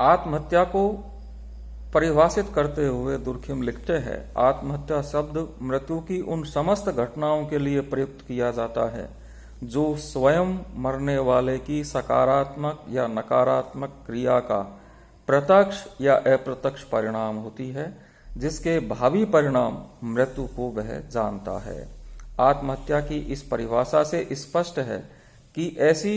आत्महत्या को परिभाषित करते हुए दुर्खिम लिखते हैं, आत्महत्या शब्द मृत्यु की उन समस्त घटनाओं के लिए प्रयुक्त किया जाता है जो स्वयं मरने वाले की सकारात्मक या नकारात्मक क्रिया का प्रत्यक्ष या अप्रत्यक्ष परिणाम होती है, जिसके भावी परिणाम मृत्यु को वह जानता है। आत्महत्या की इस परिभाषा से स्पष्ट है कि ऐसी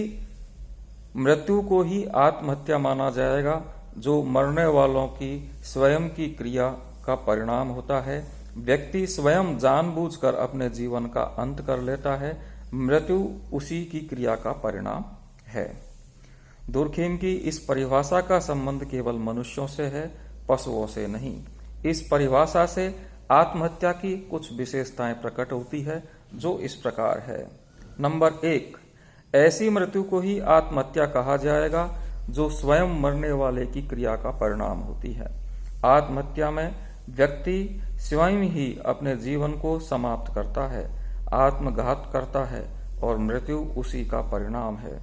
मृत्यु को ही आत्महत्या माना जाएगा जो मरने वालों की स्वयं की क्रिया का परिणाम होता है। व्यक्ति स्वयं जानबूझकर अपने जीवन का अंत कर लेता है, मृत्यु उसी की क्रिया का परिणाम है। दुर्खिम की इस परिभाषा का संबंध केवल मनुष्यों से है, पशुओं से नहीं। इस परिभाषा से आत्महत्या की कुछ विशेषताएं प्रकट होती है जो इस प्रकार है। नंबर 1, ऐसी मृत्यु को ही आत्महत्या कहा जाएगा जो स्वयं मरने वाले की क्रिया का परिणाम होती है। आत्महत्या में व्यक्ति स्वयं ही अपने जीवन को समाप्त करता है, आत्मघात करता है और मृत्यु उसी का परिणाम है।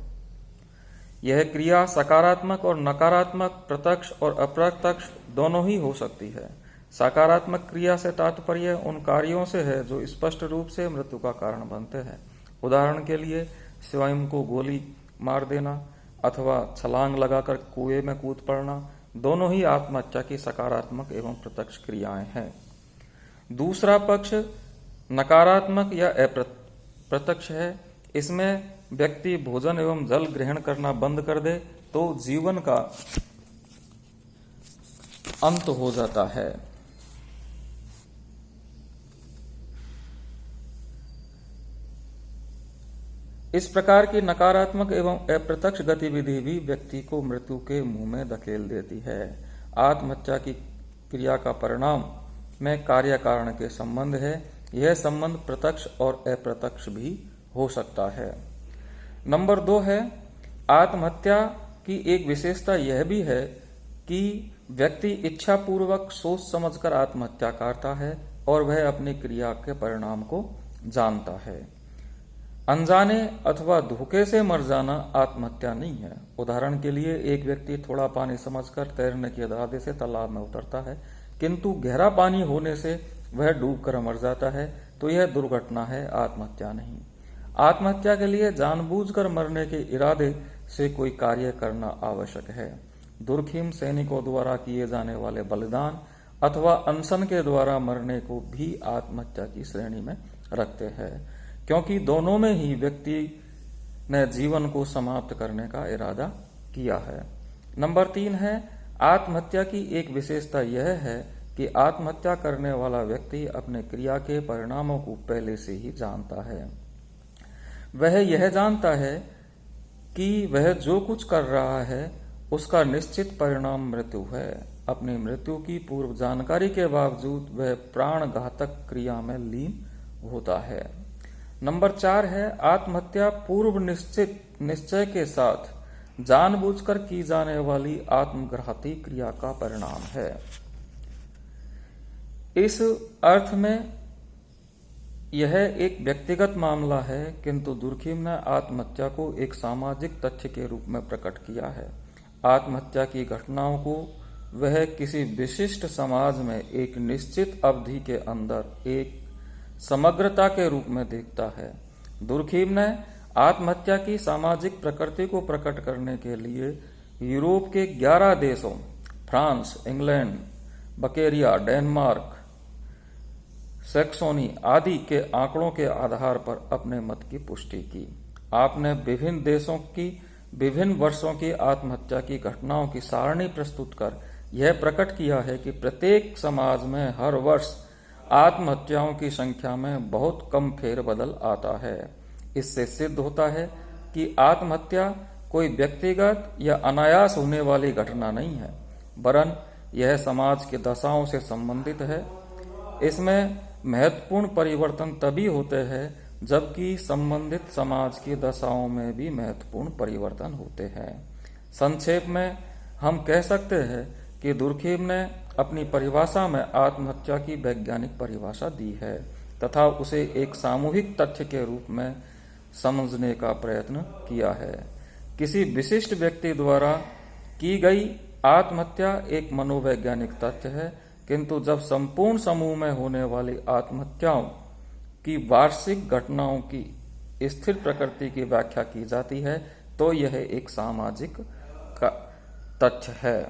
यह क्रिया सकारात्मक और नकारात्मक, प्रत्यक्ष और अप्रत्यक्ष दोनों ही हो सकती है। सकारात्मक क्रिया से तात्पर्य उन कार्यों से है जो स्पष्ट रूप से मृत्यु का कारण बनते हैं। उदाहरण के लिए स्वयं को गोली मार देना अथवा छलांग लगाकर कुएं में कूद पड़ना, दोनों ही आत्महत्या की सकारात्मक एवं प्रत्यक्ष क्रियाएं हैं। दूसरा पक्ष नकारात्मक या अप्रत्यक्ष है। इसमें व्यक्ति भोजन एवं जल ग्रहण करना बंद कर दे तो जीवन का अंत हो जाता है। इस प्रकार की नकारात्मक एवं अप्रत्यक्ष गतिविधि भी व्यक्ति को मृत्यु के मुंह में धकेल देती है। आत्महत्या की क्रिया का परिणाम में कार्य कारण के संबंध है। यह संबंध प्रत्यक्ष और अप्रत्यक्ष भी हो सकता है। नंबर 2 है, आत्महत्या की एक विशेषता यह भी है कि व्यक्ति इच्छापूर्वक सोच समझकर आत्महत्या करता है और वह अपनी क्रिया के परिणाम को जानता है। अनजाने अथवा धोखे से मर जाना आत्महत्या नहीं है। उदाहरण के लिए एक व्यक्ति थोड़ा पानी समझकर तैरने के इरादे से तालाब में उतरता है, किंतु गहरा पानी होने से वह डूबकर मर जाता है, तो यह दुर्घटना है, आत्महत्या नहीं। आत्महत्या के लिए जानबूझकर मरने के इरादे से कोई कार्य करना आवश्यक है। दुर्खिम सैनिकों द्वारा किए जाने वाले बलिदान अथवा अनशन के द्वारा मरने को भी आत्महत्या की श्रेणी में रखते हैं, क्योंकि दोनों में ही व्यक्ति ने जीवन को समाप्त करने का इरादा किया है। नंबर 3 है, आत्महत्या की एक विशेषता यह है कि आत्महत्या करने वाला व्यक्ति अपने क्रिया के परिणामों को पहले से ही जानता है। वह यह जानता है कि वह जो कुछ कर रहा है उसका निश्चित परिणाम मृत्यु है। अपनी मृत्यु की पूर्व जानकारी के बावजूद वह प्राण घातक क्रिया में लीन होता है। नंबर 4 है, आत्महत्या पूर्व निश्चय के साथ जानबूझकर की जाने वाली आत्मघाती क्रिया का परिणाम है। इस अर्थ में यह एक व्यक्तिगत मामला है, किंतु दुर्खिम ने आत्महत्या को एक सामाजिक तथ्य के रूप में प्रकट किया है। आत्महत्या की घटनाओं को वह किसी विशिष्ट समाज में एक निश्चित अवधि के अंदर एक समग्रता के रूप में देखता है। दुर्खिम ने आत्महत्या की सामाजिक प्रकृति को प्रकट करने के लिए यूरोप के 11 देशों फ्रांस, इंग्लैंड, बकेरिया, डेनमार्क, सैक्सोनी आदि के आंकड़ों के आधार पर अपने मत की पुष्टि की। आपने विभिन्न देशों की विभिन्न वर्षों की आत्महत्या की घटनाओं की सारणी प्रस्तुत कर यह प्रकट किया है कि प्रत्येक समाज में हर वर्ष आत्महत्याओं की संख्या में बहुत कम फेरबदल आता है। इससे सिद्ध होता है कि आत्महत्या कोई व्यक्तिगत या अनायास होने वाली घटना नहीं है, वरन यह समाज की दशाओं से संबंधित है। इसमें महत्वपूर्ण परिवर्तन तभी होते हैं जबकि संबंधित समाज की दशाओं में भी महत्वपूर्ण परिवर्तन होते हैं। संक्षेप में हम कह सकते हैं कि दुर्खिम ने अपनी परिभाषा में आत्महत्या की वैज्ञानिक परिभाषा दी है तथा उसे एक सामूहिक तथ्य के रूप में समझने का प्रयत्न किया है। किसी विशिष्ट व्यक्ति द्वारा की गई आत्महत्या एक मनोवैज्ञानिक तथ्य है, किंतु जब संपूर्ण समूह में होने वाली आत्महत्याओं की वार्षिक घटनाओं की स्थिर प्रकृति की व्याख्या की जाती है तो यह एक सामाजिक तथ्य है।